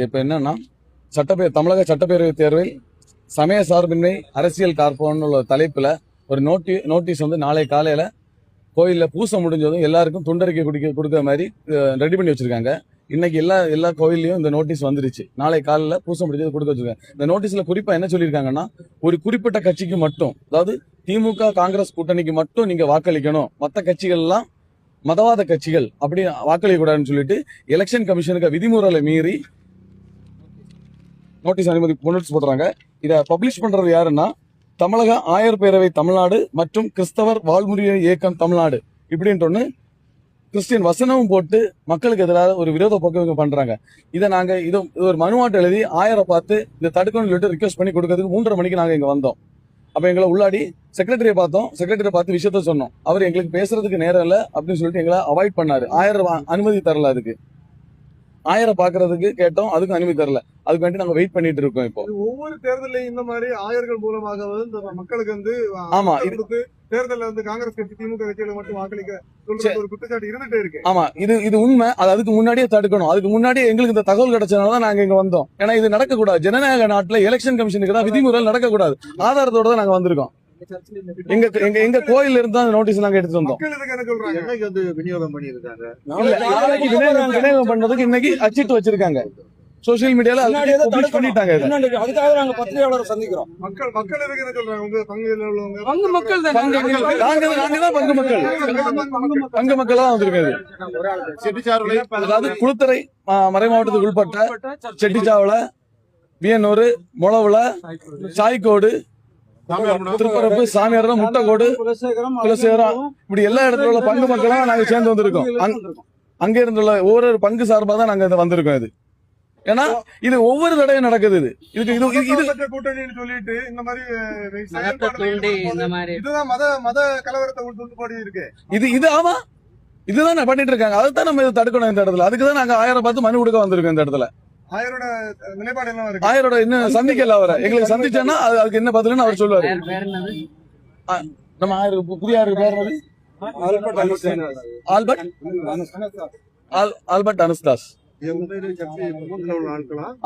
இப்ப என்னன்னா தமிழக சட்டப்பேரவை தேர்வில் சமய சார்பின்மை அரசியல் காப்போம்னு உள்ள தலைப்புல ஒரு நோட்டீஸ் வந்து நாளை காலையில கோயில்ல பூசை முடிஞ்சதும் எல்லாருக்கும் துண்டறிக்கை கொடுக்கிற மாதிரி ரெடி பண்ணி வச்சிருக்காங்க. இன்னைக்கு எல்லா கோயிலையும் இந்த நோட்டீஸ் வந்துருச்சு. நாளை காலையில பூசை முடிஞ்சது கொடுக்க வச்சிருக்காங்க. இந்த நோட்டீஸ்ல குறிப்பா என்ன சொல்லியிருக்காங்கன்னா, ஒரு குறிப்பிட்ட கட்சிக்கு மட்டும், அதாவது திமுக காங்கிரஸ் கூட்டணிக்கு மட்டும் நீங்க வாக்களிக்கணும், மற்ற கட்சிகள் எல்லாம் மதவாத கட்சிகள் அப்படி வாக்களிக்க கூடாதுன்னு சொல்லிட்டு எலெக்ஷன் கமிஷனுக்கு விதிமுறைகளை மீறி நோட்டீஸ் போடுறாங்க. இதை பப்ளிஷ் பண்றது யாருன்னா தமிழக ஆயர் பேரவை தமிழ்நாடு மற்றும் கிறிஸ்தவர் வாழ்முறை இயக்கம் தமிழ்நாடு இப்படின்ற ஒண்ணு கிறிஸ்டியன் வசனமும் போட்டு மக்களுக்கு எதிராக ஒரு விரோத போக்கு இவங்க பண்றாங்க. இதை நாங்க இது ஒரு மனுவாட்டு எழுதி ஆயரை பார்த்து இந்த தடுக்கணும்னு சொல்லிட்டு ரிக்வெஸ்ட் பண்ணி கொடுக்கறதுக்கு 3:30 மணிக்கு நாங்க இங்க வந்தோம். அப்ப எங்களை உள்ளாடி செக்ரட்டரியை பார்த்தோம். செக்ரட்டரியை பார்த்து விஷயத்த சொன்னோம். அவர் எங்களுக்கு பேசுறதுக்கு நேரம் இல்லை அப்படின்னு சொல்லிட்டு எங்களை அவாய்ட் பண்ணாரு. ஆயர் அனுமதி தரல. அதுக்கு ஆயரை பாக்குறதுக்கு கேட்டோம், அதுக்கு அனுமதி தரல. அதுக்கு வேண்டி நாங்க வெயிட் பண்ணிட்டு இருக்கோம். இப்போ ஒவ்வொரு தேர்தலையும் இந்த மாதிரி ஆயர்கள் மூலமாக மக்களுக்கு வந்து ஆமா தேர்தலில் வந்து காங்கிரஸ் கட்சி திமுக கட்சியில மட்டும் வாக்களிக்க ஒரு குற்றச்சாட்டு இருந்துட்டே இருக்கு. ஆமா இது உண்மை. அதுக்கு முன்னாடியே தடுக்கணும். அதுக்கு முன்னாடியே எங்களுக்கு இந்த தகவல் கிடைச்சதுனால நாங்க இங்க வந்தோம். ஏன்னா இது நடக்கக்கூடாது. ஜனநாயக நாட்டுல எலெக்ஷன் கமிஷனுக்கு தான் விதிமுறைகள் நடக்கக்கூடாது. ஆதாரத்தோட தான் நாங்க வந்திருக்கோம். எங்க கோயில இருந்து அந்த நோட்டீஸ் நாங்க எடுத்து வந்தோம். விநியோகம் பண்றதுக்கு இன்னைக்கு அச்சிட்டு வச்சிருக்காங்க. சோசியல் மீடியால பண்ணிட்டாங்க. அதுக்காக நாங்க பத்திரிகையாளரை சந்திக்கிறோம். மக்கள் எதுக்கு என்ன சொல்றாங்க? உங்க பங்கு மக்கள் பங்கு மக்கள் தான் வந்திருக்காது. அதாவது குளுத்தரை மறை மாவட்டத்துக்கு உட்பட்ட செட்டிச்சாவல, வியனூர், முளவுல, சாய்கோடு, திருப்பரப்பு, சாமியார், முட்டைக்கோடு, குலசேகரம் இப்படி எல்லா இடத்துல உள்ள பங்கு மக்களும் நாங்க சேர்ந்து வந்திருக்கோம். அங்க இருந்துள்ள ஒவ்வொரு பங்கு சார்பா தான் நாங்க வந்திருக்கோம். இது ஏன்னா இது ஒவ்வொரு தடவையும் நடக்குது. இது கூட்டணின்னு சொல்லிட்டு இந்த மாதிரி இதுதான் மத கலவரத்தை உள்துண்டு இருக்கு. இது ஆமா இதுதான் பண்ணிட்டு இருக்காங்க. அதுதான் நம்ம இதை தடுக்கணும். இந்த இடத்துல அதுக்குதான் நாங்க ஆயரை பார்த்து மனு கொடுக்க வந்திருக்கோம். இந்த இடத்துல ஆயரோட நிலைப்பாடு என்ன இருக்கு? ஆயரோட இன்னும் சந்திக்கல. அவரை எங்களுக்கு சந்திச்சேன்னா அதுக்கு என்ன பதிலுன்னு அவர் சொல்லுவாரு. நம்ம ஆயருக்கு புதிய ஆயருக்கு பேர் ஆல்பர்ட் அனஸ்தாஸ்.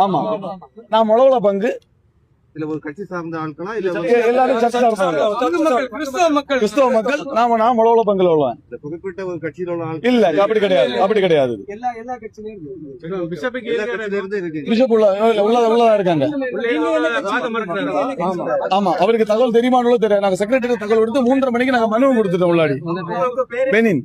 ஆமா நான் முளவுல பங்கு இல்ல ஒரு கட்சி சார்ந்த ஆட்களா எல்லாரும் கிறிஸ்தவ மக்கள். நான் முளவுல பங்குல உள்ளேன். குறிப்பிட்ட ஒரு கட்சியில உள்ள ஆட்கள் இல்ல. அப்படி கிடையாது. பிஷப் உள்ளதா இருக்காங்க. ஆமா அவருக்கு தகவல் தெரியுமானோ தெரியாது. நாங்க செக்ரட்டரி தகவல் கொடுத்து 3:30 மணிக்கு நாங்க மனு கொடுத்துட்டோம். உள்ளாடி பெனின்